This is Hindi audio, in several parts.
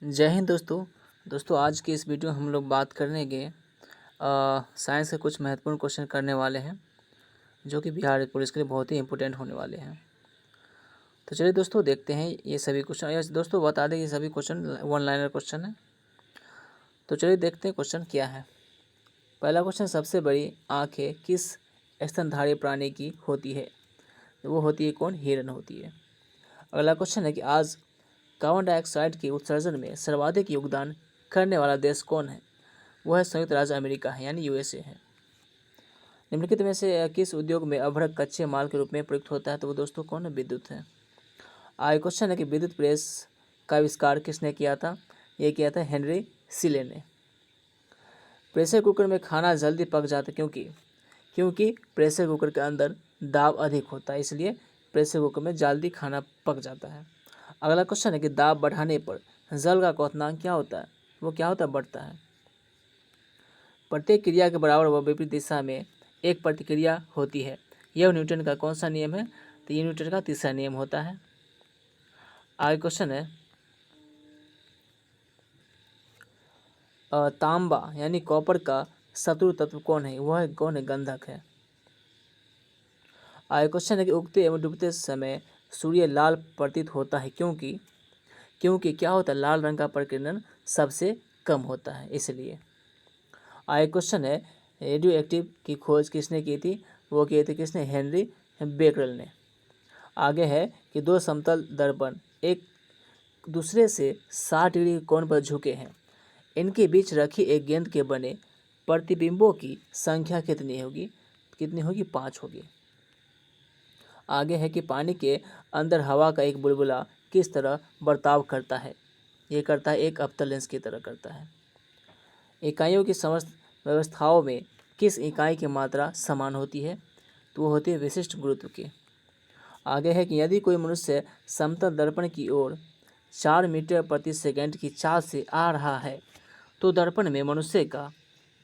जय हिंद दोस्तों आज की इस वीडियो में हम लोग बात करेंगे साइंस के कुछ महत्वपूर्ण क्वेश्चन करने वाले हैं जो कि बिहार पुलिस के लिए बहुत ही इंपॉर्टेंट होने वाले हैं। तो चलिए दोस्तों देखते हैं ये सभी क्वेश्चन। यस दोस्तों बता दें ये सभी क्वेश्चन वन लाइनर क्वेश्चन है। तो चलिए देखते हैं क्वेश्चन क्या है। पहला क्वेश्चन, सबसे बड़ी आँखें किस स्तनधारी प्राणी की होती है? वो होती है कौन? हिरन होती है। अगला क्वेश्चन है कि आज कार्बन डाइऑक्साइड के उत्सर्जन में सर्वाधिक योगदान करने वाला देश कौन है? वह है संयुक्त राज्य अमेरिका है, यानी यूएसए है। निम्नलिखित में से किस उद्योग में अभ्रक कच्चे माल के रूप में प्रयुक्त होता है? तो वो दोस्तों कौन है? विद्युत है। आगे क्वेश्चन है कि विद्युत प्रेस का आविष्कार किसने किया था? ये किया था हेनरी सीले ने। प्रेशर कुकर में खाना जल्दी पक जाता है क्योंकि प्रेशर कुकर के अंदर दाब अधिक होता है, इसलिए प्रेशर कुकर में जल्दी खाना पक जाता है। अगला क्वेश्चन है कि दाब बढ़ाने पर जल का क्वथनांक क्या होता है? वो क्या होता है? बढ़ता है। प्रत्येक क्रिया के बराबर व विपरीत दिशा में एक प्रतिक्रिया होती है। यह न्यूटन का कौन सा नियम है? तो ये न्यूटन का तीसरा नियम होता है। आगे क्वेश्चन है तांबा यानी कॉपर का शत्रु तत्व कौन है? वह कौन है? गंधक है। आगे क्वेश्चन है कि उगते एवं डूबते समय सूर्य लाल प्रतीत होता है क्योंकि क्या होता है? लाल रंग का प्रकीर्णन सबसे कम होता है, इसलिए। आगे क्वेश्चन है रेडियो एक्टिव की खोज किसने की थी? वो की थी किसने? हेनरी बेकरल ने। आगे है कि दो समतल दर्पण एक दूसरे से 60 डिग्री कोण पर झुके हैं, इनके बीच रखी एक गेंद के बने प्रतिबिंबों की संख्या कितनी होगी? 5 होगी। आगे है कि पानी के अंदर हवा का एक बुलबुला किस तरह बर्ताव करता है? ये करता है एक अवतल लेंस की तरह करता है। इकाइयों की समस्त व्यवस्थाओं में किस इकाई की मात्रा समान होती है? तो वो होती है विशिष्ट गुरुत्व की। आगे है कि यदि कोई मनुष्य समतल दर्पण की ओर 4 मीटर प्रति सेकंड की चाल से आ रहा है तो दर्पण में मनुष्य का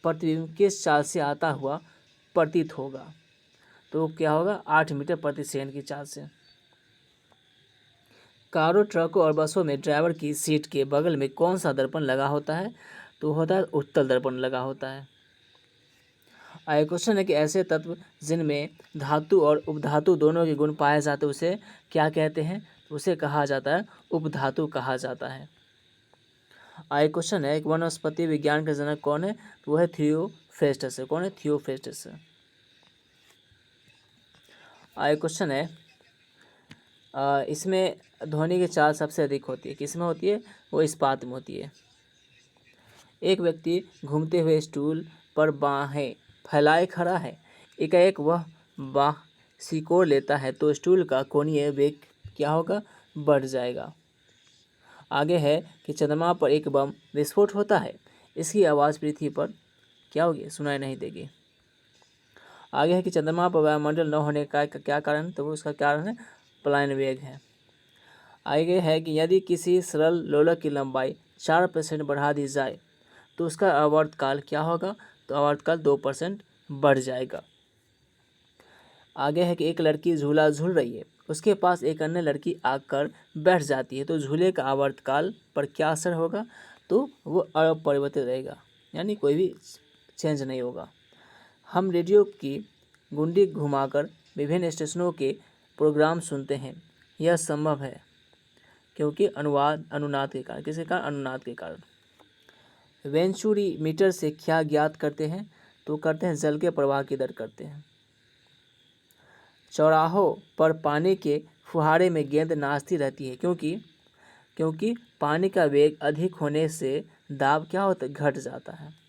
प्रतिबिंब किस चाल से आता हुआ प्रतीत होगा? तो क्या होगा? 8 मीटर प्रति सेकंड की चाल से। कारों, ट्रकों और बसों में ड्राइवर की सीट के बगल में कौन सा दर्पण लगा होता है? तो होता है उत्तल दर्पण लगा होता है। आगे क्वेश्चन है कि ऐसे तत्व जिनमें धातु और उपधातु दोनों के गुण पाए जाते हैं उसे क्या कहते हैं? उसे कहा जाता है उपधातु कहा जाता है। आगे क्वेश्चन है कि वनस्पति विज्ञान का जनक कौन है? तो वह है थियोफ्रेस्टस है। कौन है? थियोफ्रेस्टस है। आगे क्वेश्चन है इसमें ध्वनि की चाल सबसे अधिक होती है, किसमें होती है? वो इस्पात में होती है। एक व्यक्ति घूमते हुए स्टूल पर बाहें फैलाए खड़ा है, एकाएक वह बाह सिकोड़ लेता है तो स्टूल का कोणीय वेग क्या होगा? बढ़ जाएगा। आगे है कि चंद्रमा पर एक बम विस्फोट होता है, इसकी आवाज़ पृथ्वी पर क्या होगी? सुनाई नहीं देगी। आगे है कि चंद्रमा पर वायुमंडल न होने का क्या कारण? तो उसका कारण है पलायन वेग है। आगे है कि यदि किसी सरल लोलक की लंबाई 4% बढ़ा दी जाए तो उसका आवर्तकाल क्या होगा? तो आवर्तकाल 2% बढ़ जाएगा। आगे है कि एक लड़की झूला झूल रही है, उसके पास एक अन्य लड़की आकर बैठ जाती है तो झूले का आवर्तकाल पर क्या असर होगा? तो वो अपरिवर्तित रहेगा, यानी कोई भी चेंज नहीं होगा। हम रेडियो की गुंडी घुमाकर विभिन्न स्टेशनों के प्रोग्राम सुनते हैं, यह संभव है क्योंकि अनुनाद के कारण। किसके कारण? अनुनाद के कारण। वेंचुरीमीटर से क्या ज्ञात करते हैं? तो करते हैं जल के प्रवाह की दर करते हैं। चौराहों पर पानी के फुहारे में गेंद नाचती रहती है क्योंकि पानी का वेग अधिक होने से दाब क्या होता है? घट जाता है।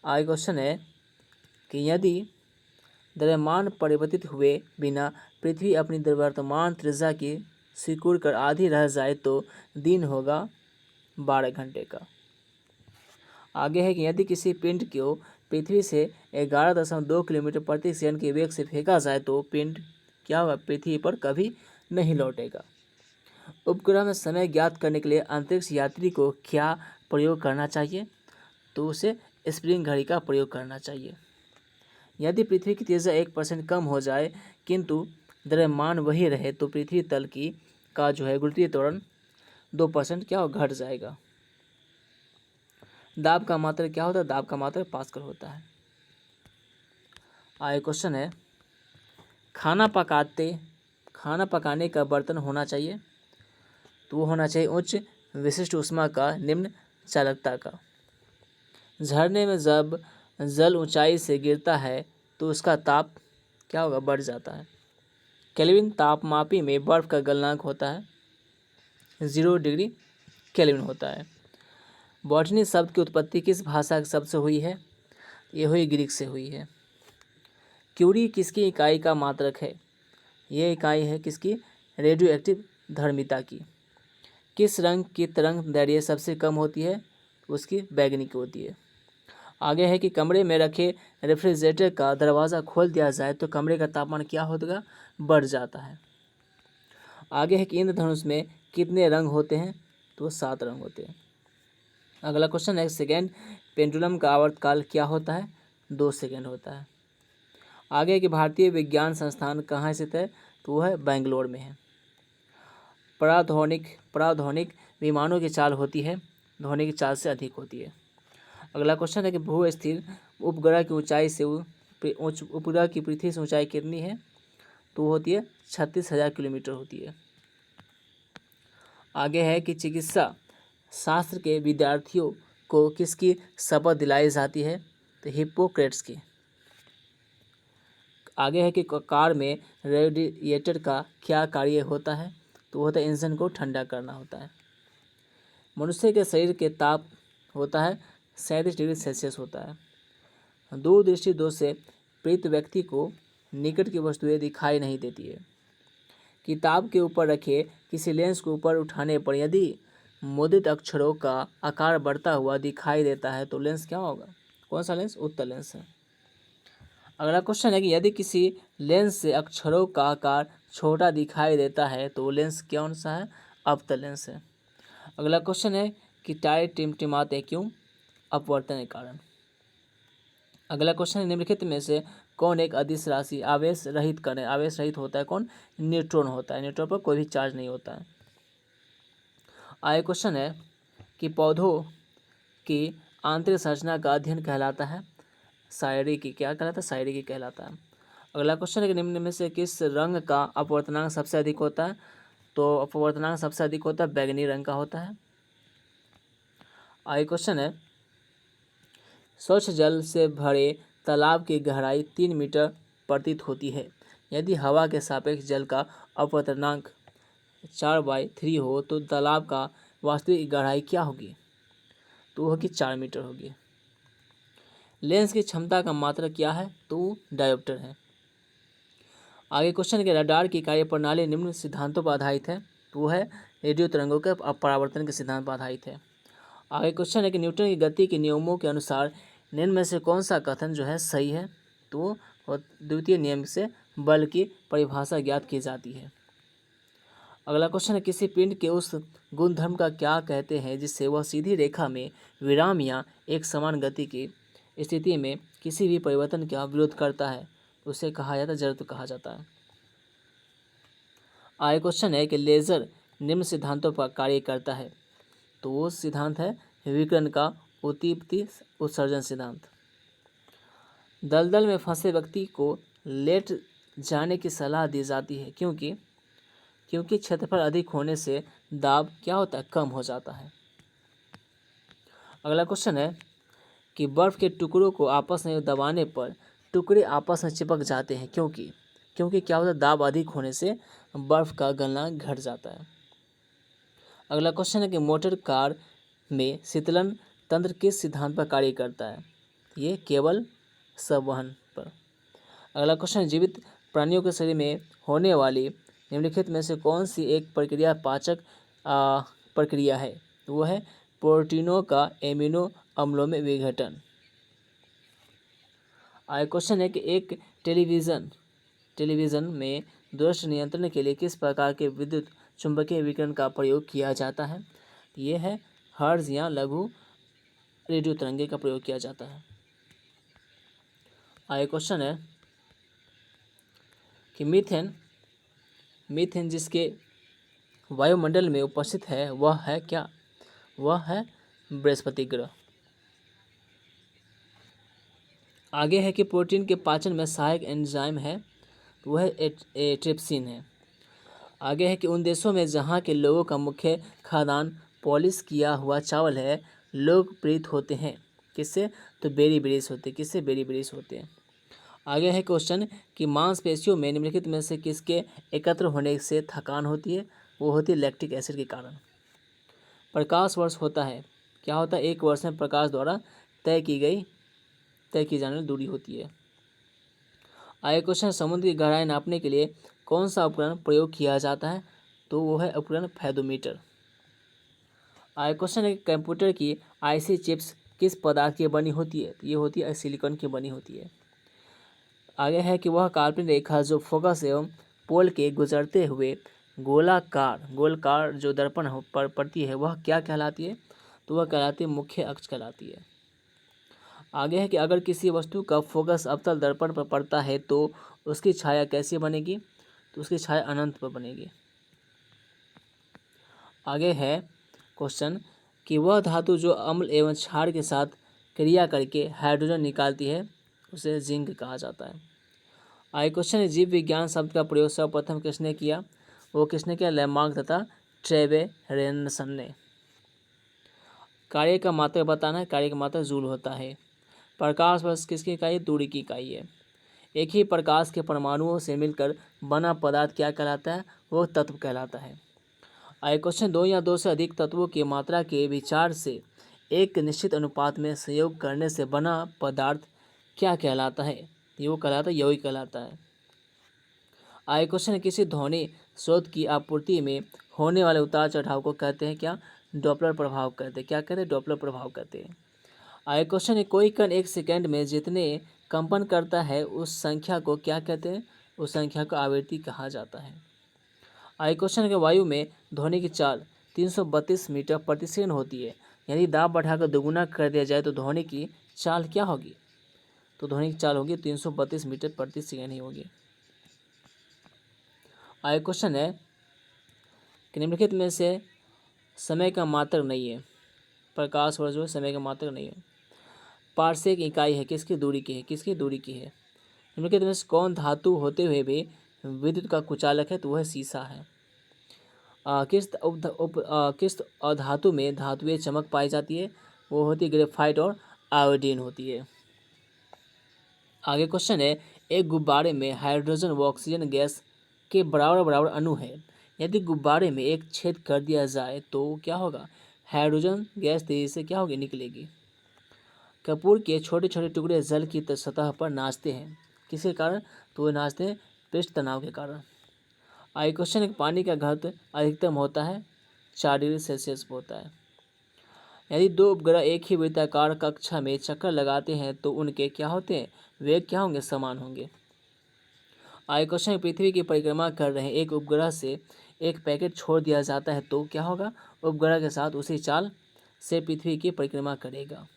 आगे क्वेश्चन है कि यदि द्रव्यमान परिवर्तित हुए बिना पृथ्वी अपनी वर्तमान त्रिज्या की सिकुड़ कर आधी रह जाए तो दिन होगा 12 घंटे का। आगे है कि यदि किसी पिंड को पृथ्वी से 11.2 किलोमीटर प्रति सेकंड के वेग से फेंका जाए तो पिंड क्या होगा? पृथ्वी पर कभी नहीं लौटेगा। उपग्रह में समय ज्ञात करने के लिए अंतरिक्ष यात्री को क्या प्रयोग करना चाहिए? तो उसे स्प्रिंग घड़ी का प्रयोग करना चाहिए। यदि पृथ्वी की त्रिज्या 1% कम हो जाए किंतु द्रव्यमान वही रहे तो पृथ्वी तल का जो है गुरुत्वीय त्वरण 2% क्या हो घट जाएगा। दाब का मात्रा क्या होता है, दाब का मात्रा पास्कल होता है। आगे क्वेश्चन है, खाना पकाने का बर्तन होना चाहिए, तो वो होना चाहिए उच्च विशिष्ट ऊष्मा का, निम्न चालकता का। झरने में जब जल ऊंचाई से गिरता है तो उसका ताप क्या होगा, बढ़ जाता है। केल्विन तापमापी में बर्फ का गलनांक होता है 0 डिग्री केल्विन होता है। बॉटनी शब्द की उत्पत्ति किस भाषा के शब्द से हुई है, ये हुई ग्रीक से हुई है। क्यूरी किसकी इकाई का मात्रक है, ये इकाई है किसकी, रेडियो एक्टिव धर्मिता की। किस रंग की तरंग दैर्घ्य सबसे कम होती है, उसकी बैगनी की होती है। आगे है कि कमरे में रखे रेफ्रिजरेटर का दरवाज़ा खोल दिया जाए तो कमरे का तापमान क्या होगा, बढ़ जाता है। आगे है कि इंद्रधनुष में कितने रंग होते हैं, तो 7 रंग होते हैं। अगला क्वेश्चन है, सेकेंड पेंडुलम का आवर्तकाल क्या होता है, 2 सेकेंड होता है। आगे है कि भारतीय विज्ञान संस्थान कहाँ स्थित है, तो वह है बेंगलोर में है। पराध्वनिक विमानों की चाल होती है, ध्वनि की चाल से अधिक होती है। अगला क्वेश्चन है कि भू स्थिर उपग्रह की ऊंचाई से उपग्रह की पृथ्वी से ऊंचाई कितनी है, तो होती है 36,000 किलोमीटर होती है। आगे है कि चिकित्सा शास्त्र के विद्यार्थियों को किसकी शपथ दिलाई जाती है, तो हिप्पोक्रेट्स की। आगे है कि कार में रेडिएटर का क्या कार्य होता है, तो होता है इंजन को ठंडा करना होता है। मनुष्य के शरीर के ताप होता है 37 डिग्री सेल्सियस होता है। दूरदृष्टि दोष से पीड़ित व्यक्ति को निकट की वस्तुएं दिखाई नहीं देती है। किताब के ऊपर रखे किसी लेंस को ऊपर उठाने पर यदि मुद्रित अक्षरों का आकार बढ़ता हुआ दिखाई देता है तो लेंस क्या होगा, कौन सा लेंस, उत्तल लेंस है। अगला क्वेश्चन है कि यदि किसी लेंस से अक्षरों का आकार छोटा दिखाई देता है तो लेंस कौन सा है, अवतल लेंस है। अगला क्वेश्चन है कि टायर टिमटिमाते क्यों, अपवर्तन के कारण। अगला क्वेश्चन है, निम्नलिखित में से कौन एक अदिश राशि आवेश रहित होता है, कौन, न्यूट्रॉन होता है। न्यूट्रॉन पर कोई भी चार्ज नहीं होता है। आगे क्वेश्चन है कि पौधों की आंतरिक संरचना का अध्ययन कहलाता है शायरी कहलाता है। अगला क्वेश्चन है कि निम्न में से किस रंग का अपवर्तनांक सबसे अधिक होता है, तो अपवर्तनांक सबसे अधिक होता है बैगनी रंग का होता है। आगे क्वेश्चन है, स्वच्छ जल से भरे तालाब की गहराई 3 मीटर प्रतीत होती है, यदि हवा के सापेक्ष जल का अपवर्तनांक 4/3 हो तो तालाब का वास्तविक गहराई क्या होगी, तो होगी 4 मीटर होगी। लेंस की क्षमता का मात्रा क्या है, तो डायोप्टर है। आगे क्वेश्चन के, रडार की कार्यप्रणाली निम्न सिद्धांतों पर आधारित है, तो वो है रेडियो तरंगों के परावर्तन के सिद्धांत पर आधारित है। आगे क्वेश्चन है कि न्यूटन की गति के नियमों के अनुसार निम्न में से कौन सा कथन जो है सही है, तो द्वितीय नियम से बल की परिभाषा ज्ञात की जाती है। अगला क्वेश्चन है, किसी पिंड के उस गुणधर्म का क्या कहते हैं जिससे वह सीधी रेखा में विराम या एक समान गति की स्थिति में किसी भी परिवर्तन का विरोध करता है, उसे कहा जाता है जड़त्व कहा जाता है। आगे क्वेश्चन है कि लेजर निम्न सिद्धांतों पर कार्य करता है, तो वो सिद्धांत है विकिरण का उद्दीप्ति उत्सर्जन सिद्धांत। दलदल में फंसे व्यक्ति को लेट जाने की सलाह दी जाती है क्योंकि क्षेत्रफल अधिक होने से दाब क्या होता है, कम हो जाता है। अगला क्वेश्चन है कि बर्फ के टुकड़ों को आपस में दबाने पर टुकड़े आपस में चिपक जाते हैं क्योंकि क्या होता है, दाब अधिक होने से बर्फ का गलनांक घट जाता है। अगला क्वेश्चन है कि मोटर कार में शीतलन तंत्र किस सिद्धांत पर कार्य करता है, ये केवल संवहन पर। अगला क्वेश्चन, जीवित प्राणियों के शरीर में होने वाली निम्नलिखित में से कौन सी एक प्रक्रिया पाचक प्रक्रिया है, तो वो है प्रोटीनों का एमिनो अम्लों में विघटन। आगे क्वेश्चन है कि एक टेलीविज़न में दूरस्थ नियंत्रण के लिए किस प्रकार के विद्युत चुंबकीय विकिरण का प्रयोग किया जाता है, ये है हर्ट्ज या लघु रेडियो तरंगे का प्रयोग किया जाता है। आगे क्वेश्चन है कि मीथेन जिसके वायुमंडल में उपस्थित है वह है क्या? वह है बृहस्पति ग्रह। आगे है कि प्रोटीन के पाचन में सहायक एंजाइम है, तो वह ट्रिप्सिन है। आगे है कि उन देशों में जहाँ के लोगों का मुख्य खाद्यान्न पॉलिश किया हुआ चावल है, लोग प्रेरित होते हैं किससे? तो बेरीबेरीज होते हैं। किससे? बेरीबेरीज होते हैं। आगे है क्वेश्चन कि मांसपेशियों में निम्नलिखित में से किसके एकत्र होने से थकान होती है? वो होती है लैक्टिक एसिड के कारण। प्रकाश वर्ष होता है, क्या होता है? एक वर्ष में प्रकाश द्वारा तय की जाने वाली दूरी होती है। आगे क्वेश्चन, समुद्र की गहराई नापने के लिए कौन सा उपकरण प्रयोग किया जाता है? तो वो है उपकरण फेदोमीटर। आगे क्वेश्चन है, कंप्यूटर की आईसी चिप्स किस पदार्थ की बनी होती है? ये होती है सिलिकॉन की बनी होती है। आगे है कि वह काल्पनिक रेखा जो फोकस एवं पोल के गुजरते हुए गोलकार जो दर्पण पर पड़ती है वह क्या कहलाती है? तो वह कहलाती है मुख्य अक्ष कहलाती है। आगे है कि अगर किसी वस्तु का फोकस अवतल दर्पण पर पड़ता है तो उसकी छाया कैसी बनेगी? तो उसकी छाया अनंत पर बनेगी। आगे है क्वेश्चन कि वह धातु जो अम्ल एवं क्षार के साथ क्रिया करके हाइड्रोजन निकालती है उसे जिंक कहा जाता है। आगे क्वेश्चन है, जीव विज्ञान शब्द का प्रयोग सर्वप्रथम किसने किया? वो किसने किया? लैमार्क तथा ट्रेवेरेनसन ने। कार्य का मात्रक बताना है। कार्य का मात्रक जूल होता है। प्रकाश वर्ष किसकी इकाई? दूरी की इकाई है। एक ही प्रकाश के परमाणुओं से मिलकर बना पदार्थ क्या कहलाता है? वो तत्व कहलाता है। आगे क्वेश्चन, दो या दो से अधिक तत्वों की मात्रा के विचार से एक निश्चित अनुपात में संयोग करने से बना पदार्थ क्या कहलाता है? ये वो कहलाता है यौगिक कहलाता है। आगे क्वेश्चन, किसी ध्वनि स्रोत की आपूर्ति में होने वाले उतार चढ़ाव को कहते हैं क्या? डॉपलर प्रभाव कहते हैं। क्या कहते हैं? डॉपलर प्रभाव कहते हैं। आगे क्वेश्चन है, कोई कण एक सेकंड में जितने कंपन करता है उस संख्या को क्या कहते हैं? उस संख्या को आवृत्ति कहा जाता है। आगे क्वेश्चन है कि वायु में ध्वनि की चाल 332 मीटर प्रति सेकंड होती है। यदि दाब बढ़ाकर दोगुना कर दिया जाए तो ध्वनि की चाल क्या होगी? तो ध्वनि की चाल होगी 332 मीटर प्रति सेकंड ही होगी। आगे क्वेश्चन है कि निम्नलिखित में से समय का मात्रक नहीं है। प्रकाश वर्ष जो समय का मात्रक नहीं है। पारसेक इकाई है, किसकी? दूरी की है। किसकी? दूरी की है। निम्नलिखित में से कौन धातु होते हुए भी विद्युत का कुचालक है? तो वह शीशा है। किस धातु में धातुएं चमक पाई जाती है? वो होती है ग्रेफाइट और आयोडीन होती है। आगे क्वेश्चन है, एक गुब्बारे में हाइड्रोजन व ऑक्सीजन गैस के बराबर बराबर अणु है। यदि गुब्बारे में एक छेद कर दिया जाए तो क्या होगा? हाइड्रोजन गैस तेजी से क्या होगी? निकलेगी। कपूर के छोटे छोटे टुकड़े जल की सतह पर नाचते हैं, किसके कारण? तो वे नाचते हैं पृष्ठ तनाव के कारण। आगे क्वेश्चन है, पानी का घनत्व अधिकतम होता है 4 डिग्री सेल्सियस पर होता है। यदि दो उपग्रह एक ही वृत्ताकार कक्षा में चक्कर लगाते हैं तो उनके क्या होते हैं? वेग क्या होंगे? समान होंगे। आगे क्वेश्चन, पृथ्वी की परिक्रमा कर रहे एक उपग्रह से एक पैकेट छोड़ दिया जाता है तो क्या होगा? उपग्रह के साथ उसी चाल से पृथ्वी की परिक्रमा करेगा।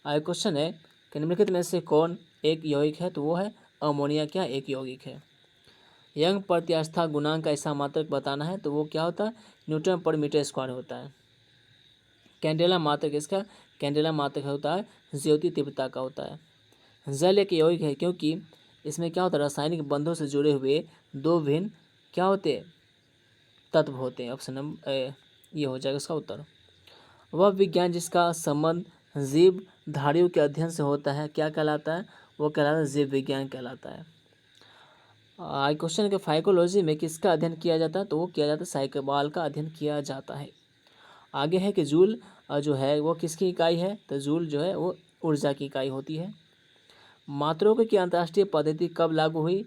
आगे क्वेश्चन है कि निम्नलिखित में से कौन एक यौगिक है? तो वो है अमोनिया क्या एक यौगिक है। यंग प्रत्यास्था गुणांक का ऐसा मात्रक बताना है तो वो क्या होता है? न्यूटन पर मीटर स्क्वायर होता है। कैंडेला मात्रक इसका? कैंडेला मात्रक होता है ज्योति तीव्रता का होता है। जल एक यौगिक है क्योंकि इसमें क्या होता है? रासायनिक बंधों से जुड़े हुए दो भिन्न क्या होते हैं? तत्व होते हैं। ऑप्शन नंबर ये हो जाएगा इसका उत्तर। वह विज्ञान जिसका संबंध जीव धारियों के अध्ययन से होता है क्या कहलाता है? वो कहलाता है जीव विज्ञान कहलाता है। आगे क्वेश्चन के फाइकोलॉजी में किसका अध्ययन किया जाता है? तो वो किया जाता है साइकोबाल का अध्ययन किया जाता है। आगे है कि जूल जो है वो किसकी इकाई है? तो जूल जो है वो ऊर्जा की इकाई होती है। मात्रों की अंतर्राष्ट्रीय पद्धति कब लागू हुई?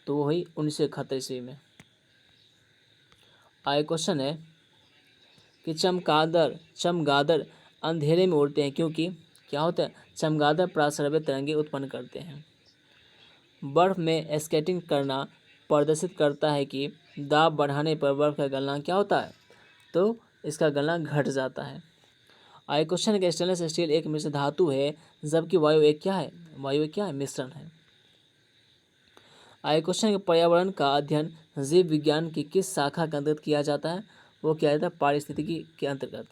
तो वो हुई 1971 ईस्वी में। आगे क्वेश्चन है कि चमगादड़ अंधेरे में उड़ते हैं क्योंकि क्या होता है? चमगादड़ प्रासरव्य तरंगे उत्पन्न करते हैं। बर्फ में स्केटिंग करना प्रदर्शित करता है कि दाब बढ़ाने पर बर्फ का गलना क्या होता है? तो इसका गलना घट जाता है। आगे क्वेश्चन है कि स्टेनलेस स्टील एक मिश्र धातु है जबकि वायु एक क्या है? वायु एक क्या है? मिश्रण है। आगे क्वेश्चन है कि पर्यावरण का अध्ययन जीव विज्ञान की किस शाखा के अंतर्गत किया जाता है? वो किया जाता है पारिस्थितिकी के अंतर्गत।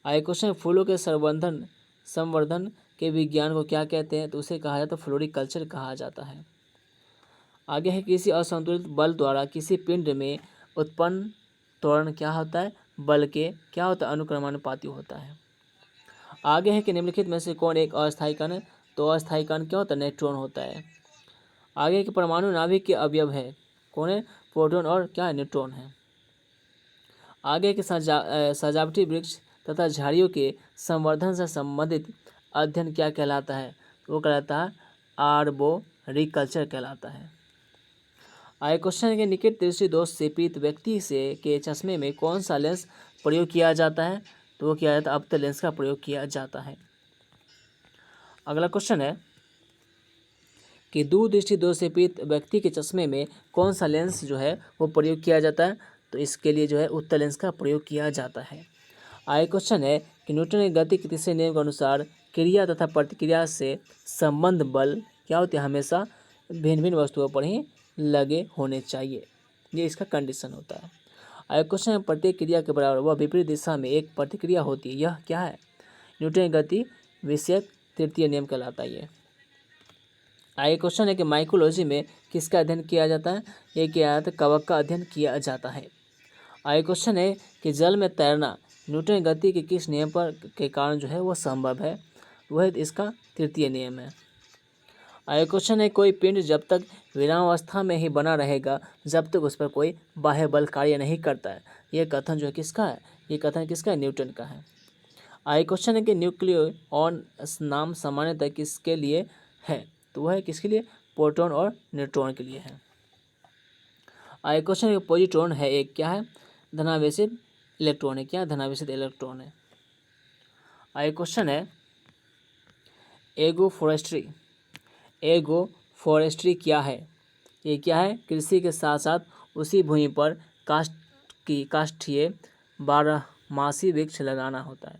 आगे क्वेश्चन है फूलों के संवर्धन के विज्ञान को क्या कहते हैं? तो उसे कहा जाता है फ्लोरिकल्चर कहा जाता है। आगे है किसी असंतुलित बल द्वारा किसी पिंड में उत्पन्न त्वरण क्या होता है? बल के क्या होता है? अनुक्रमानुपाती होता है। आगे है कि निम्नलिखित में से कौन एक अस्थायी कण है? तो अस्थायी कण क्या होता है? न्यूट्रॉन होता है। आगे के परमाणु नाभिक के अवयव है कौन है? प्रोटॉन और क्या है? न्यूट्रॉन है। आगे के सजावटी वृक्ष तथा झाड़ियों के संवर्धन से संबंधित अध्ययन क्या कहलाता है? वो कहलाता है आर्बोरिकल्चर कहलाता है। आगे क्वेश्चन है कि निकट दृष्टि दोष से पीड़ित व्यक्ति से के चश्मे में कौन सा लेंस प्रयोग किया जाता है? तो वो किया जाता है अप्त लेंस का प्रयोग किया जाता है। अगला क्वेश्चन है कि दूरदृष्टि दोष से पीड़ित व्यक्ति के चश्मे में कौन सा लेंस जो है वो प्रयोग किया जाता है? तो इसके लिए जो है उत्तल लेंस का प्रयोग किया जाता है। आगे क्वेश्चन है कि न्यूटन के गति के तीसरे नियम के अनुसार क्रिया तथा प्रतिक्रिया से संबंध बल क्या होते हैं? हमेशा भिन्न भिन्न वस्तुओं पर ही लगे होने चाहिए, ये इसका कंडीशन होता है। आगे क्वेश्चन है प्रत्येक क्रिया के बराबर वह विपरीत दिशा में एक प्रतिक्रिया होती है, यह क्या है? न्यूटन की गति विषयक तृतीय नियम कहलाता है ये। आगे क्वेश्चन है कि माइकोलॉजी में किसका अध्ययन किया जाता है? ये किया जाता है कवक का अध्ययन किया जाता है। आगे क्वेश्चन है कि जल में तैरना न्यूटन की गति के किस नियम पर के कारण जो है वो संभव है? वह इसका तृतीय नियम है। आगे क्वेश्चन है कोई पिंड जब तक विरामावस्था में ही बना रहेगा जब तक उस पर कोई बाह्य बल कार्य नहीं करता है, ये कथन जो है किसका है? ये कथन किसका है? न्यूटन का है। आगे क्वेश्चन है कि न्यूक्लियॉन नाम सामान्यतः किसके लिए है? तो वह है किसके लिए? प्रोटॉन और न्यूट्रॉन के लिए है। आगे क्वेश्चन है पॉजिट्रॉन है एक क्या है? धनावेशित इलेक्ट्रॉन है। क्या? धनावेशित इलेक्ट्रॉन है। आगे क्वेश्चन है एग्रोफोरेस्ट्री क्या है? ये क्या है? कृषि के साथ साथ उसी भूमि पर काष्ठीय बारहमासी वृक्ष लगाना होता है।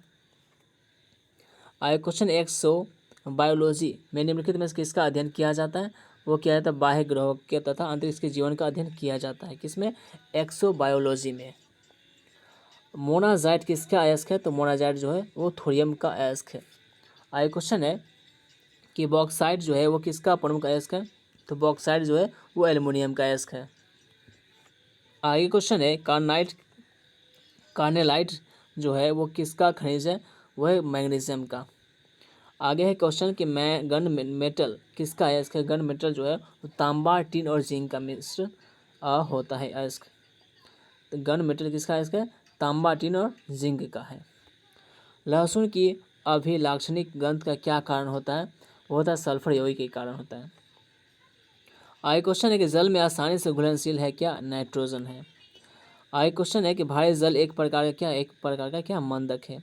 आगे क्वेश्चन एक्सोबायोलॉजी में निम्नलिखित में से किसका अध्ययन किया जाता है? वो किया जाता है बाह्य ग्रहों के तथा अंतरिक्ष के जीवन का अध्ययन किया जाता है। किसमें? एक्सोबायोलॉजी में। मोनाजाइट किसका अयस्क है? तो मोनाजाइट जो है वो थोरियम का अयस्क है। आगे क्वेश्चन है कि बॉक्साइट जो है वो किसका प्रमुख अयस्क है? तो बॉक्साइट जो है वो एल्युमिनियम का अयस्क है। आगे क्वेश्चन है कार्नेलाइट जो है वो किसका खनिज है? वो है मैग्नीशियम का। आगे है क्वेश्चन कि गन मेटल किसका अयस्क है? गन मेटल जो है वो तांबा टिन और जिंक का मिश्र होता है अयस्क। तो गन मेटल किसका अयस्क है? तांबा टिन और जिंक का है। लहसुन की अभिलाक्षणिक गंध का क्या कारण होता है? वो होता है सल्फर यौगिक के कारण होता है। आगे क्वेश्चन है कि जल में आसानी से घुलनशील है क्या? नाइट्रोजन है। आगे क्वेश्चन है कि भारी जल एक प्रकार का क्या मंदक है।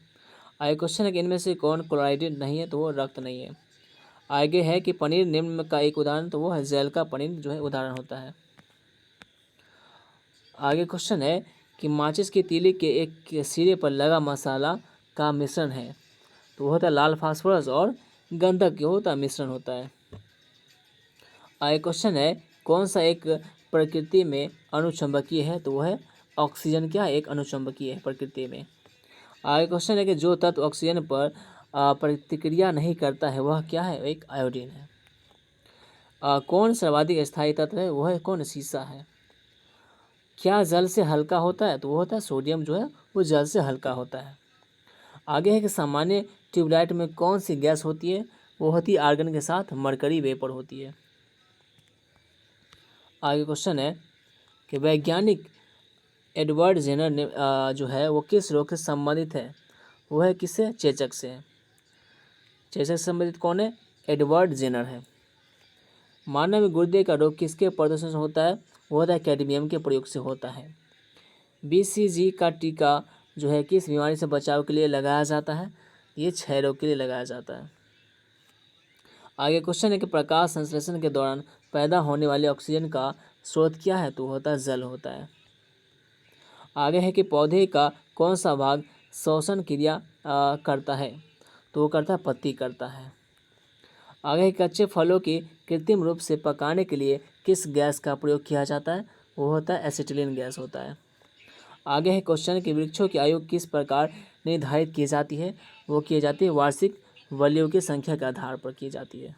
आगे क्वेश्चन है कि इनमें से कौन क्लोराइड नहीं है? तो वो रक्त नहीं है। आगे है कि पनीर निम्न का एक उदाहरण, तो वो है जेल का पनीर जो है उदाहरण होता है। आगे क्वेश्चन है कि माचिस की तीली के एक सिरे पर लगा मसाला का मिश्रण है, तो वो होता है लाल फास्फोरस और गंधक जो होता है मिश्रण होता है। आगे क्वेश्चन है कौन सा एक प्रकृति में अनुचंबकीय है? तो वो है ऑक्सीजन। क्या? एक अनुचंबकीय है प्रकृति में। आगे क्वेश्चन है कि जो तत्व ऑक्सीजन पर प्रतिक्रिया नहीं करता है वह क्या है? एक आयोडीन है। कौन सर्वाधिक स्थायी तत्व है? वह है कौन? शीशा है। क्या जल से हल्का होता है? तो वो होता है सोडियम जो है वो जल से हल्का होता है। आगे है कि सामान्य ट्यूबलाइट में कौन सी गैस होती है? वो होती है आर्गन के साथ मरकरी वेपर होती है। आगे क्वेश्चन है कि वैज्ञानिक एडवर्ड जेनर ने जो है वो किस रोग से संबंधित है? वो है किससे? चेचक से। चेचक से संबंधित कौन है? एडवर्ड जेनर है। मानव गुर्दे का रोग किसके प्रदूषण से होता है? वो होता है कैडमियम के प्रयोग से होता है। BCG का टीका जो है किस बीमारी से बचाव के लिए लगाया जाता है? ये क्षय रोग के लिए लगाया जाता है। आगे क्वेश्चन है कि प्रकाश संश्लेषण के दौरान पैदा होने वाले ऑक्सीजन का स्रोत क्या है? तो होता है जल होता है। आगे है कि पौधे का कौन सा भाग श्वसन क्रिया करता है? तो वो करता है पत्ती करता है। आगे कच्चे फलों की कृत्रिम रूप से पकाने के लिए किस गैस का प्रयोग किया जाता है? वो होता है एसिटिलीन गैस होता है। आगे है क्वेश्चन कि वृक्षों की आयु किस प्रकार निर्धारित की जाती है? वो की जाती है वार्षिक वलियों की संख्या के आधार पर की जाती है।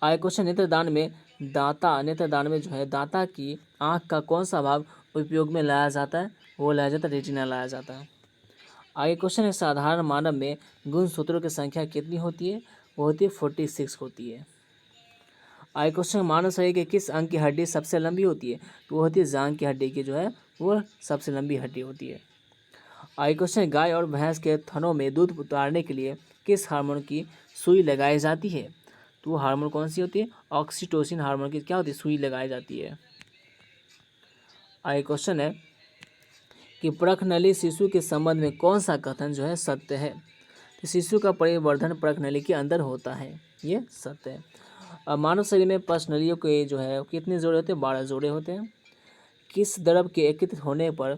आगे क्वेश्चन नेत्रदान में जो है दांता की आँख का कौन सा भाग उपयोग में लाया जाता है? वो लाया जाता है रेटिना लाया जाता है। आगे क्वेश्चन है साधारण मानव में गुणसूत्रों की संख्या कितनी होती है? वो होती है 46 होती है। आगे क्वेश्चन मानव शरीर के किस अंग की हड्डी सबसे लंबी होती है? तो वो होती है जांघ की हड्डी की जो है वो सबसे लंबी हड्डी होती है। आगे क्वेश्चन गाय और भैंस के थनों में दूध उतारने के लिए किस हार्मोन की सुई लगाई जाती है? तो वो हार्मोन कौन सी होती है? ऑक्सीटोसिन हार्मोन की क्या होती है? सुई लगाई जाती है। आगे क्वेश्चन है कि प्रखनली शिशु के संबंध में कौन सा कथन जो है सत्य है? तो शिशु का परिवर्धन प्रखनली के अंदर होता है, ये सत्य है। अब मानव शरीर में पश्चनलियों के जो है कितने जोड़े होते हैं? 12 जोड़े होते हैं। किस द्रव के एकत्रित होने पर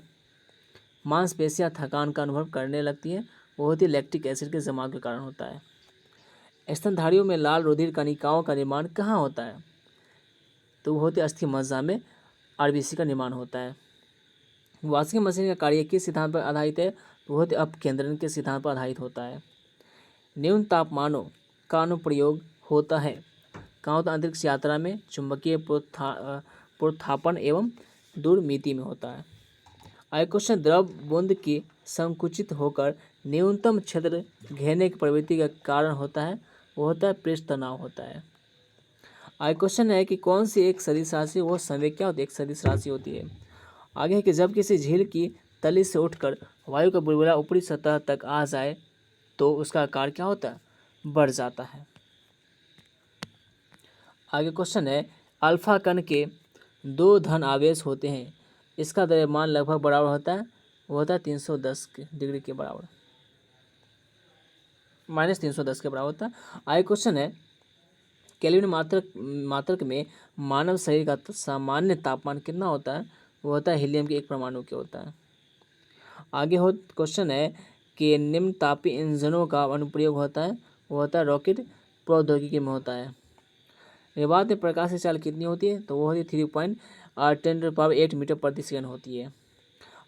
मांसपेशियां थकान का अनुभव करने लगती है? वो होती है लैक्टिक एसिड के जमाव के कारण होता है। स्तनधारियों में लाल रुधिर कणिकाओं का निर्माण कहाँ होता है? तो वो होती है अस्थि मज्जा में आरबीसी का निर्माण होता है। वॉशिंग मशीन का कार्य किस सिद्धांत पर आधारित है? तो वो होते अपकेंद्रण के सिद्धांत पर आधारित होता है। न्यून तापमानों का अनुप्रयोग होता है कहाँ होता है? अंतरिक्ष यात्रा में, चुंबकीय प्रोत्थापन एवं दूरमिति में होता है। आगे क्वेश्चन द्रव बूंद की संकुचित होकर न्यूनतम क्षेत्र घेरने की प्रवृत्ति का कारण होता है? वो होता है पृष्ठ तनाव होता है। आगे क्वेश्चन है कि कौन सी एक सदिश राशि वो संवेग क्या होती है? एक सदिश राशि होती है। आगे है कि जब किसी झील की तली से उठकर वायु का बुलबुला ऊपरी सतह तक आ जाए तो उसका आकार क्या होता है? बढ़ जाता है। आगे क्वेश्चन है अल्फा कण के 2 धन आवेश होते हैं, इसका द्रव्यमान लगभग बराबर होता है? वो होता है 310 डिग्री के बराबर, -310 के बराबर होता है। आगे क्वेश्चन है केल्विन मात्रक में मानव शरीर का सामान्य तापमान कितना होता है? वो होता है हीलियम के 1 परमाणु के होता है। आगे हो क्वेश्चन है कि निम्न तापीय इंजनों का अनुप्रयोग होता है? वो होता है रॉकेट प्रौद्योगिकी में होता है। निर्वात में प्रकाश की चाल कितनी होती है? तो वो होती है 3.10⁸ मीटर प्रति सेकंड होती है।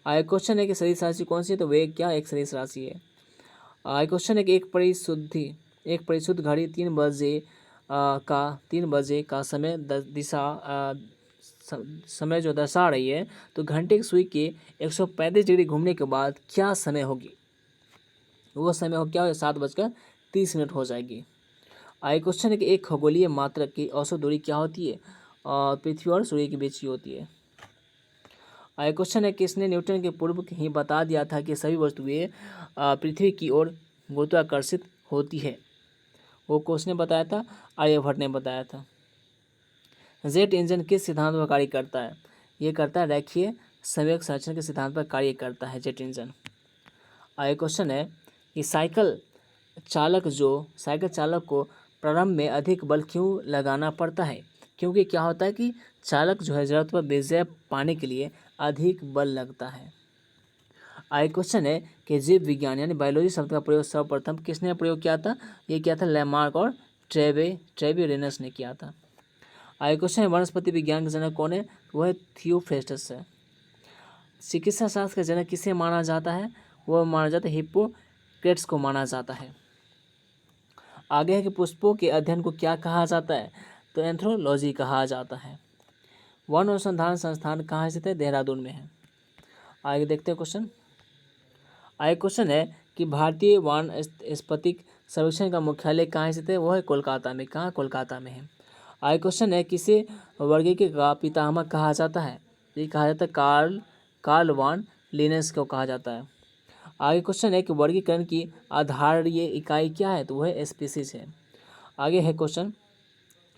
आगे क्वेश्चन है कि सदिश राशि कौन सी है? तो वेग क्या एक सदिश राशि है। आगे क्वेश्चन है कि एक परिशुद्ध घड़ी 3 बजे का समय जो दर्शा रही है तो घंटे की सुई के 135 डिग्री घूमने के बाद क्या समय होगी? वो समय हो क्या हो 7:30 हो जाएगी। आगे क्वेश्चन है कि एक खगोलीय मात्रक की औसत दूरी क्या होती है? पृथ्वी और सूर्य के बीच की होती है। आगे क्वेश्चन है किसने न्यूटन के पूर्व ही बता दिया था कि सभी वस्तुएं पृथ्वी की ओर गुरुत्वाकर्षित होती है? वो किसने बताया था? आर्यभट्ट ने बताया था। जेट इंजन किस सिद्धांत पर कार्य करता है? ये करता है रेखीय संवेग संरक्षण के सिद्धांत पर कार्य करता है जेट इंजन। आगे क्वेश्चन है कि साइकिल चालक को प्रारंभ में अधिक बल क्यों लगाना पड़ता है? क्योंकि क्या होता है कि चालक जो है जरूरत पर विजय पाने के लिए अधिक बल लगता है। आगे क्वेश्चन है कि जीव विज्ञान यानी बायोलॉजी शब्द का प्रयोग सर्वप्रथम किसने प्रयोग किया था? ये किया था लैमार्क और ट्रेविरेनस ने किया था। आगे क्वेश्चन है वनस्पति विज्ञान का जनक कौन है? वह थियोफ्रेस्टस है। चिकित्सा शास्त्र का जनक किसे माना जाता है? वह माना जाता है हिप्पोक्रेट्स को माना जाता है। आगे है कि पुष्पों के अध्ययन को क्या कहा जाता है? तो एंथ्रोलॉजी कहा जाता है। वन अनुसंधान संस्थान कहाँ स्थित है? देहरादून में है। आगे देखते हैं क्वेश्चन। आगे क्वेश्चन है कि भारतीय वानस्पतिक सर्वेक्षण का मुख्यालय कहाँ स्थित है? वो है कोलकाता में। कहाँ? कोलकाता में है। आगे क्वेश्चन है किसे वर्गीकरण का पितामह कहा जाता है? ये कहा जाता है कार्ल वान लिनस को कहा जाता है। आगे क्वेश्चन है कि वर्गीकरण की आधारीय इकाई क्या है? तो वह है स्पीसीज है। आगे है क्वेश्चन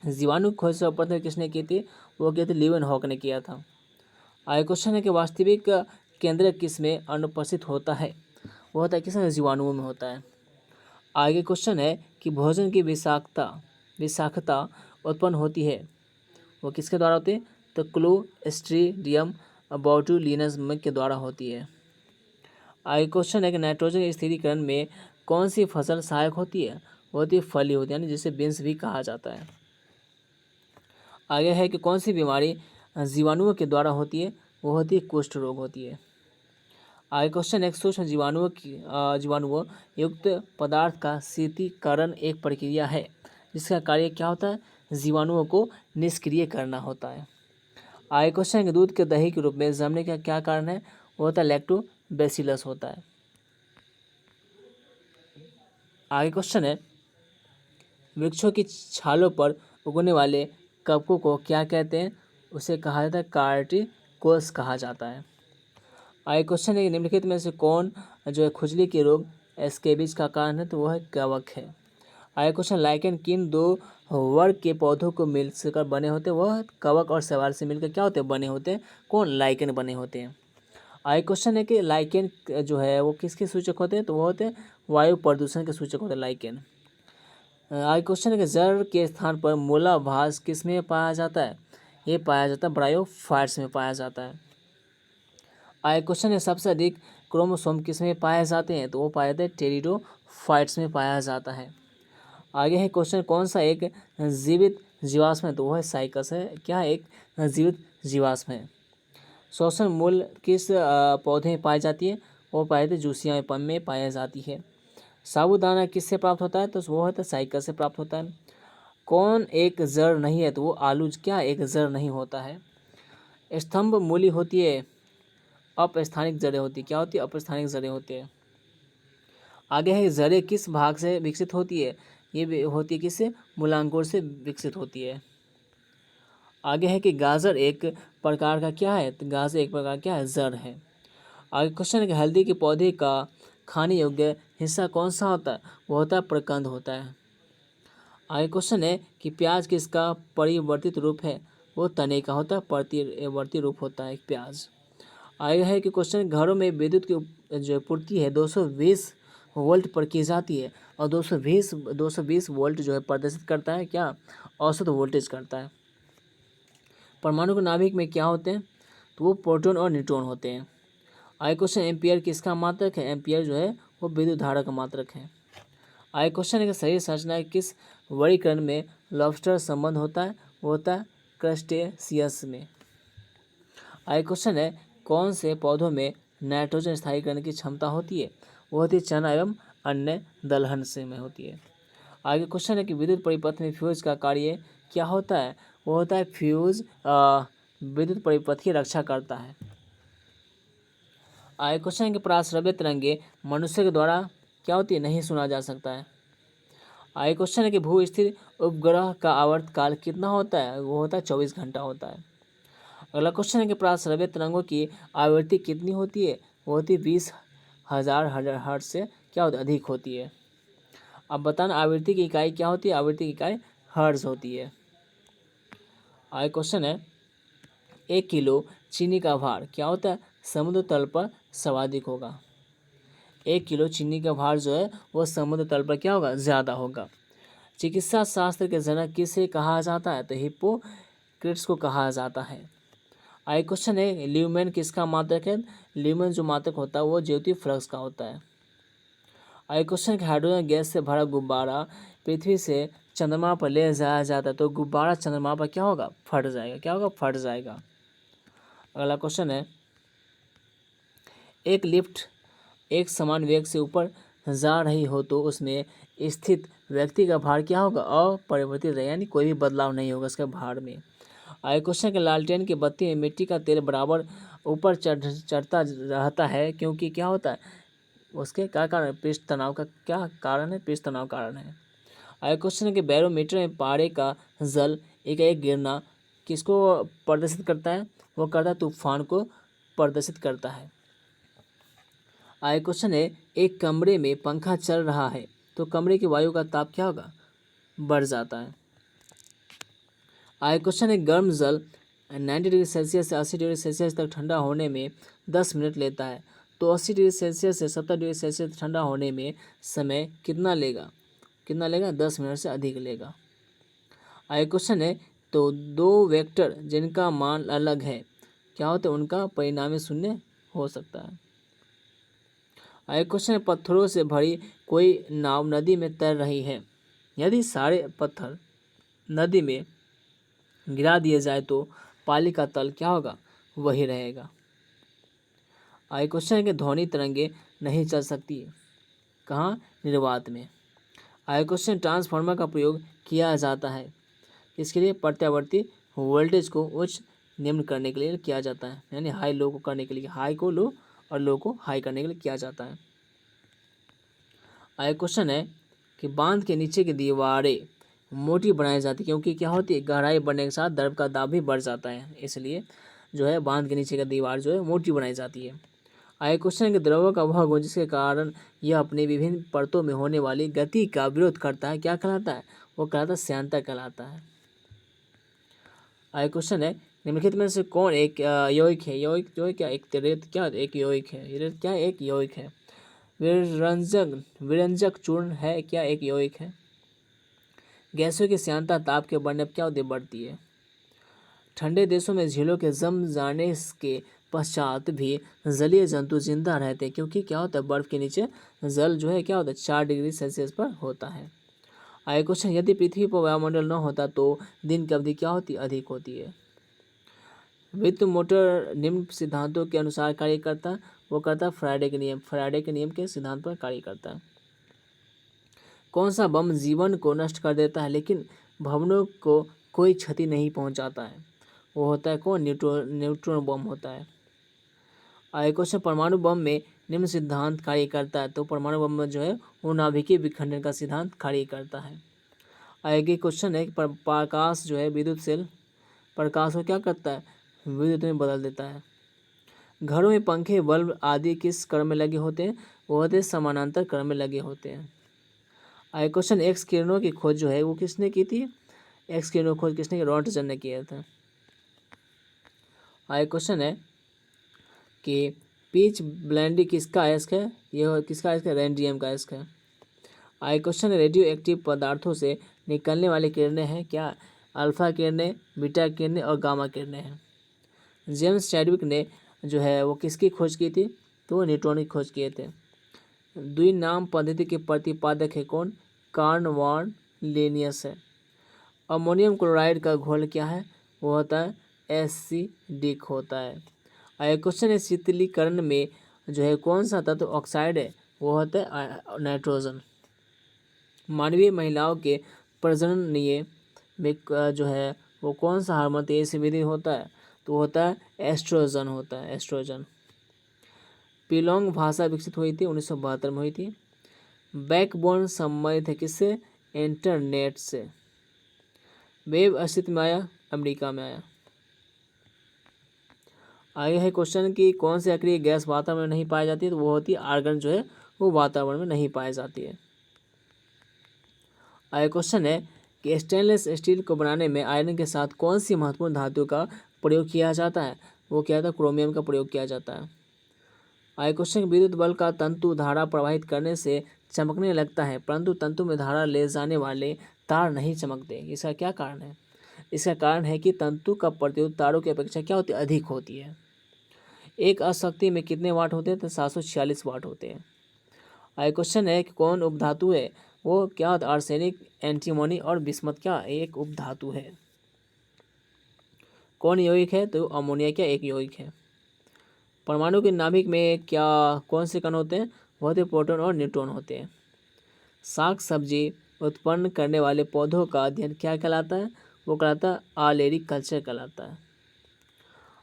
जीवाणु खोज सर्वप्रथम किसने की थी? वो किया था लीवेनहॉक ने किया था। आगे क्वेश्चन है कि वास्तविक केंद्र किस में अनुपस्थित होता है? वो होता है किसमें? जीवाणुओं में होता है। आगे क्वेश्चन है कि भोजन की विषाक्तता उत्पन्न होती है, वो किसके द्वारा होती है? तो क्लोस्ट्रीडियम बोटुलिनस के द्वारा होती है। आगे क्वेश्चन है कि नाइट्रोजन स्थिरीकरण में कौन सी फसल सहायक होती है? वो होती है फली होती है, यानी जिसे बीन्स भी कहा जाता है। आगे है कि कौन सी बीमारी जीवाणुओं के द्वारा होती है, वो होती है कुष्ठ रोग होती है। आगे क्वेश्चन एक सूक्ष्म जीवाणुओं युक्त पदार्थ का शीतलीकरण एक प्रक्रिया है जिसका कार्य क्या होता है, जीवाणुओं को निष्क्रिय करना होता है। आगे क्वेश्चन है कि दूध के दही के रूप में जमने का क्या कारण है, वो होता है लैक्टोबैसिलस होता है। आगे क्वेश्चन है वृक्षों की छालों पर उगने वाले कवकों को क्या कहते हैं, उसे कहा जाता है कार्टिकोल्स कहा जाता है। आगे क्वेश्चन है कि निम्नलिखित में से कौन जो है खुजली के रोग स्कैबिज का कारण है, तो वह कवक है। आगे क्वेश्चन लाइकेन किन दो वर्ग के पौधों को मिलकर बने होते हैं, वह कवक और शैवाल से मिलकर क्या होते हैं, बने होते हैं, कौन, लाइकेन बने होते हैं। आगे क्वेश्चन है कि लाइकेन जो है वो किसके सूचक होते हैं, तो वो होते हैं वायु प्रदूषण के सूचक होते हैं लाइकेन। आगे क्वेश्चन है कि जड़ के स्थान पर मूलाभास किस में पाया जाता है, ये पाया जाता है ब्रायोफाइट्स में पाया जाता है। आगे क्वेश्चन है सबसे अधिक क्रोमोसोम किस में पाए जाते हैं, तो वो पाया जाता है टेरिडोफाइट्स में पाया जाता है। आगे है क्वेश्चन कौन सा एक जीवित जीवाश्म है, तो वह साइकस है, क्या एक जीवित जीवाश्म है। श्वसन मूल किस पौधे में पाई जाती है, वो पाए जाते जूसिया में पाई जाती है। साबूदाना किससे प्राप्त होता है, तो वो होता है साइकस से प्राप्त होता है। कौन एक जड़ नहीं है, तो वो आलू क्या एक जड़ नहीं होता है। स्तंभ मूली होती है अपस्थानिक जड़ें होती है, क्या होती है, अपस्थानिक जड़ें होती है। आगे है जड़ें किस भाग से विकसित होती है, ये भी होती है किससे, मूलांकुर से विकसित होती है। आगे है कि गाजर एक प्रकार का क्या है, तो गाजर एक प्रकार क्या है, जड़ है। आगे क्वेश्चन है कि हल्दी के पौधे का खाने योग्य हिस्सा कौन सा होता है, वो होता है प्रकंद होता है। आगे क्वेश्चन है कि प्याज किसका परिवर्तित रूप है, वो तने का होता है, प्रतिवर्ती रूप होता है प्याज। आगे है कि क्वेश्चन घरों में विद्युत की जो पूर्ति है 220 वोल्ट पर की जाती है और 220 वोल्ट जो है प्रदर्शित करता है क्या, औसत वोल्टेज करता है। परमाणु के नाभिक में क्या होते हैं, तो वो प्रोटॉन और न्यूट्रॉन होते हैं। आगे क्वेश्चन एम्पियर किसका मात्रक है, एम्पियर जो है वो विद्युत धारा का मात्रक है। आगे क्वेश्चन है कि शरीर संरचना किस वर्गीकरण में लॉबस्टर संबंध होता है, वो होता है क्रस्टेशियस में। आगे क्वेश्चन है कौन से पौधों में नाइट्रोजन स्थायी करने की क्षमता होती है, वो होती है चना एवं अन्य दलहन से में होती है। आगे क्वेश्चन है कि विद्युत परिपथ में फ्यूज का कार्य क्या होता है, वो होता है फ्यूज विद्युत परिपथ की रक्षा करता है। आगे क्वेश्चन है कि पराश्रव्य तरंगे मनुष्य के द्वारा क्या होती है, नहीं सुना जा सकता है। आगे क्वेश्चन है कि भू स्थिर उपग्रह का आवर्त काल कितना होता है, वो होता है 24 घंटा होता है। अगला क्वेश्चन है कि पराश्रव्य तरंगों की आवृत्ति कितनी होती है, वो होती है 20,000 हर्ट्ज से क्या होती है, अधिक होती है। अब बताना आवृत्ति की इकाई क्या होती है, आवृत्ति की इकाई हर्ट्ज होती है। आगे क्वेश्चन है 1 किलो चीनी का भार क्या होता है, समुद्र तल पर सर्वाधिक होगा। 1 किलो चीनी का भार जो है वो समुद्र तल पर क्या होगा, ज़्यादा होगा। चिकित्सा शास्त्र के जनक किसे कहा जाता है, तो हिप्पोक्रेट्स को कहा जाता है। आगे क्वेश्चन है ल्यूमेन किसका मात्रक है, ल्यूमेन जो मात्रक होता है वो ज्योति फ्लक्स का होता है। आगे क्वेश्चन है हाइड्रोजन गैस से भरा गुब्बारा पृथ्वी से चंद्रमा पर ले जाया जाता है तो गुब्बारा चंद्रमा पर क्या होगा, फट जाएगा, क्या होगा, फट जाएगा। अगला क्वेश्चन है एक लिफ्ट एक समान वेग से ऊपर जा रही हो तो उसमें स्थित व्यक्ति का भार क्या होगा, अपरिवर्तित रहेगा, यानी कोई भी बदलाव नहीं होगा उसके भार में। आगे क्वेश्चन के लालटेन की बत्ती में मिट्टी का तेल बराबर ऊपर चढ़ता रहता है क्योंकि क्या होता है, उसके क्या कारण, पृष्ठ तनाव का क्या कारण है, पृष्ठ तनाव कारण है। आगे क्वेश्चन है कि बैरोमीटर में पारे का जल एक गिरना किसको प्रदर्शित करता है, वो करता है तूफान को प्रदर्शित करता है। आगे क्वेश्चन है एक कमरे में पंखा चल रहा है तो कमरे की वायु का ताप क्या होगा, बढ़ जाता है। आगे क्वेश्चन है गर्म जल 90 डिग्री सेल्सियस से 80 डिग्री सेल्सियस तक ठंडा होने में 10 मिनट लेता है तो 80 डिग्री सेल्सियस से 70 डिग्री सेल्सियस ठंडा होने में समय कितना लेगा, 10 मिनट से अधिक लेगा। आगे क्वेश्चन है तो दो वेक्टर जिनका मान अलग है क्या होता है, उनका परिणामी शून्य हो सकता है। आगे क्वेश्चन है पत्थरों से भरी कोई नाव नदी में तैर रही है यदि सारे पत्थर नदी में गिरा दिए जाए तो पाली का तल क्या होगा, वही रहेगा। आगे क्वेश्चन है कि ध्वनि तरंगे नहीं चल सकती है कहाँ, निर्वात में। आगे क्वेश्चन, ट्रांसफार्मर का प्रयोग किया जाता है इसके लिए, प्रत्यावर्ती वोल्टेज को उच्च निम्न करने के लिए किया जाता है, यानी हाई लो को करने के लिए, हाई को लो और लो को हाई करने के लिए किया जाता है। आगे क्वेश्चन है कि बांध के नीचे की दीवारें मोटी बनाई जाती है क्योंकि क्या होती है, गहराई बढ़ने के साथ द्रव का दाब भी बढ़ जाता है, इसलिए जो है बांध के नीचे का दीवार जो है मोटी बनाई जाती है। आगे क्वेश्चन है कि द्रव्यों का वह गुण जिसके कारण यह अपनी विभिन्न परतों में होने वाली गति का विरोध करता है, क्या कहलाता है, वो कहलाता है श्यानता कहलाता है। आगे क्वेश्चन है, निम्नलिखित में से कौन एक यौगिक है, यौगिक जो है क्या, एक रेत क्या एक यौगिक है, रेत क्या एक यौगिक है। विरंजक चूर्ण है क्या, एक यौगिक है। गैसों की श्यानता ताप के बढ़ने पर क्या होती है, बढ़ती है। ठंडे देशों में झीलों के जम जाने के पश्चात भी जलीय जंतु जिंदा रहते हैं क्योंकि क्या होता है, बर्फ के नीचे जल जो है क्या होता है, 4 डिग्री सेल्सियस पर होता है। आगे क्वेश्चन, यदि पृथ्वी पर वायुमंडल न होता तो दिन की अवधि क्या होती, अधिक होती है। विद्युत मोटर निम्न सिद्धांतों के अनुसार कार्य करता है, वो करता है फैराडे के नियम के सिद्धांत पर कार्य करता है। कौन सा बम जीवन को नष्ट कर देता है लेकिन भवनों को कोई क्षति नहीं पहुंचाता है, वो होता है कौन, न्यूट्रॉन बम होता है। आगे क्वेश्चन, परमाणु बम में निम्न सिद्धांत कार्य करता है, तो परमाणु बम में जो है वो नाभिकीय विखंडन का सिद्धांत कार्य करता है। आगे क्वेश्चन है, प्रकाश जो है विद्युत सेल प्रकाश को क्या करता है, विद्युत में बदल देता है। घरों में पंखे बल्ब आदि किस क्रम में लगे होते हैं, वो होते हैं समानांतर क्रम में लगे होते हैं। आगे क्वेश्चन, एक्स किरणों की खोज जो है वो किसने की थी, एक्स किरणों की खोज किसने की, रॉन्टजन ने किया था। आगे क्वेश्चन है कि पीच ब्लेंडी किसका अयस्क है, ये किसका अयस्क है, रेडियम का अयस्क है। आगे क्वेश्चन है, रेडियो एक्टिव पदार्थों से निकलने वाली किरणें हैं क्या, अल्फा किरणें, बीटा किरणें और गामा किरणें हैं। जेम्स चैडविक ने जो है वो किसकी खोज की थी, तो वो न्यूट्रॉन की खोज किए थे। द्विनाम पद्धति के प्रतिपादक है कौन, कार्ल वॉन लिनियस है। अमोनियम क्लोराइड का घोल क्या है, वो होता है एसिडिक होता है। आगे क्वेश्चन है, शीतलीकरण में जो है कौन सा तत्व ऑक्साइड है, वो होता है नाइट्रोजन। मानवीय महिलाओं के प्रजननीय में जो है वो कौन सा हार्मोन तेजी से वृद्धि होता है, तो होता है एस्ट्रोजन होता है, एस्ट्रोजन। पिलोंग भाषा विकसित हुई थी 1972 में हुई थी। बैकबोन संबंधित है किससे, इंटरनेट से। वेब अस्तित्व में आया, अमेरिका में आया। आगे है क्वेश्चन कि कौन सी अक्रिय गैस वातावरण में नहीं पाई जाती है, तो वो होती है आर्गन जो है वो वातावरण में नहीं पाई जाती है। आगे क्वेश्चन है कि स्टेनलेस स्टील को बनाने में आयरन के साथ कौन सी महत्वपूर्ण धातु का प्रयोग किया जाता है, वो क्या था, क्रोमियम का प्रयोग किया जाता है। आगे क्वेश्चन, विद्युत बल का तंतु धारा प्रवाहित करने से चमकने लगता है परंतु तंतु में धारा ले जाने वाले तार नहीं चमकते, इसका क्या कारण है। इसका कारण है कि तंतु का प्रतिरोध तारों की अपेक्षा क्या होती है, अधिक होती है। एक अशक्ति में कितने वाट होते हैं, तो 746 वाट होते हैं। आगे क्वेश्चन है कि कौन उपधातु है, वो क्या होता है, आर्सेनिक, एंटीमोनी और बिस्मथ क्या एक उपधातु है। कौन यौगिक है, तो अमोनिया क्या एक यौगिक है। परमाणु के नाभिक में क्या कौन से कण होते हैं, वो होते प्रोटॉन और न्यूट्रॉन होते हैं। साग सब्जी उत्पन्न करने वाले पौधों का अध्ययन क्या कहलाता है, वो कहलाता है ऑलेरीकल्चर कहलाता है।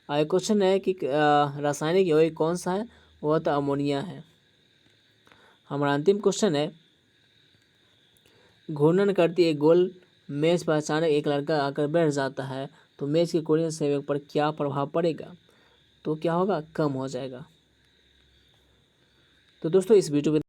आगे क्वेश्चन है कि रासायनिक यौगिक कौन सा है, वो होता है अमोनिया है। हमारा अंतिम क्वेश्चन है, घूर्णन करती एक गोल मेज पर अचानक एक लड़का आकर बैठ जाता है तो मेज के कोणीय संवेग पर क्या प्रभाव पड़ेगा, तो क्या होगा, कम हो जाएगा। तो दोस्तों इस वीडियो में